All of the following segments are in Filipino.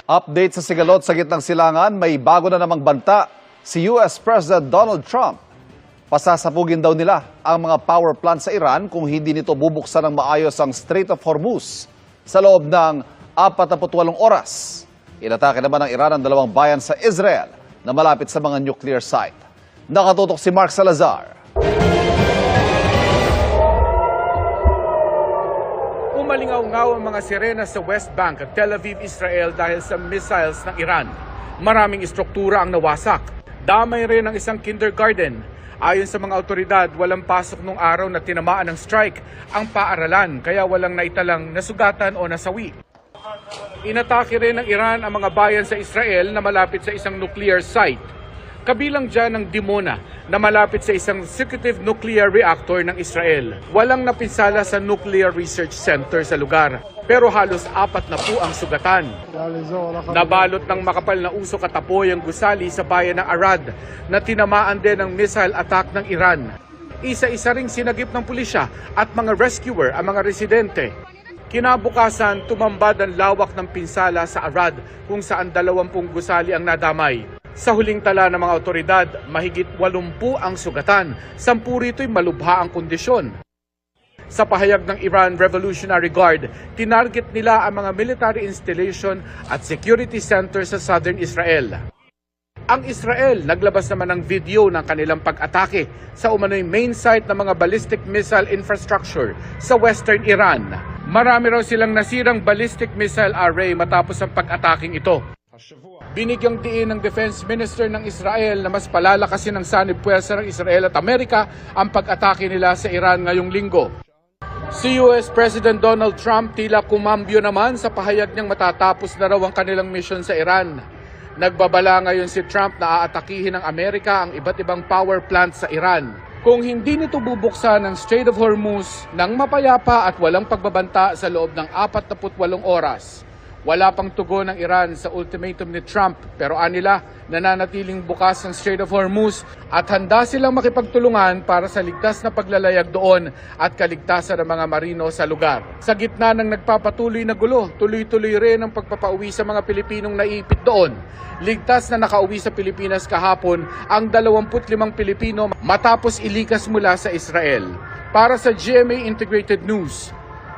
Update sa sigalot sa gitnang silangan, may bago na namang banta si US President Donald Trump. Pasasapugin daw nila ang mga power plant sa Iran kung hindi nito bubuksan ng maayos ang Strait of Hormuz sa loob ng 48 oras. Inatake naman ng Iran ang dalawang bayan sa Israel na malapit sa mga nuclear site. Nakatutok si Mark Salazar. Umalingaw-ngaw ang mga sirena sa West Bank at Tel Aviv, Israel dahil sa missiles ng Iran. Maraming istruktura ang nawasak. Damay rin ang isang kindergarten. Ayon sa mga otoridad, walang pasok nung araw na tinamaan ng strike ang paaralan kaya walang naitalang nasugatan o nasawi. Inatake rin ng Iran ang mga bayan sa Israel na malapit sa isang nuclear site. Kabilang dyan ang Dimona na malapit sa isang secretive nuclear reactor ng Israel. Walang napinsala sa Nuclear Research Center sa lugar, pero halos 4 na po ang sugatan. Nabalot ng makapal na usok at apoy ang gusali sa bayan ng Arad na tinamaan din ng missile attack ng Iran. Isa-isa ring sinagip ng pulisya at mga rescuer ang mga residente. Kinabukasan, tumambad ang lawak ng pinsala sa Arad kung saan 20 gusali ang nadamay. Sa huling tala ng mga otoridad, mahigit 80 ang sugatan. 10 rito'y malubha ang kondisyon. Sa pahayag ng Iran Revolutionary Guard, tinarget nila ang mga military installation at security center sa southern Israel. Ang Israel naglabas naman ng video ng kanilang pag-atake sa umano'y main site ng mga ballistic missile infrastructure sa western Iran. Marami raw silang nasirang ballistic missile array matapos ang pag-ataking ito. Binigyang diin ng Defense Minister ng Israel na mas palalakasin ang sanib puwersa ng Israel at Amerika ang pag-atake nila sa Iran ngayong linggo. Si US President Donald Trump tila kumambyo naman sa pahayag niyang matatapos na raw ang kanilang mission sa Iran. Nagbabala ngayon si Trump na aatakihin ng Amerika ang iba't ibang power plant sa Iran. Kung hindi nito bubuksan ang Strait of Hormuz nang mapayapa at walang pagbabanta sa loob ng 48 oras. Wala pang tugon ng Iran sa ultimatum ni Trump pero anila nananatiling bukas ang Strait of Hormuz at handa silang makipagtulungan para sa ligtas na paglalayag doon at kaligtasan ng mga marino sa lugar. Sa gitna ng nagpapatuloy na gulo, tuloy-tuloy rin ang pagpapauwi sa mga Pilipinong naiipit doon. Ligtas na nakauwi sa Pilipinas kahapon ang 25 Pilipino matapos ilikas mula sa Israel. Para sa GMA Integrated News,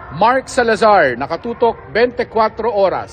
Mark Salazar, nakatutok 24 oras.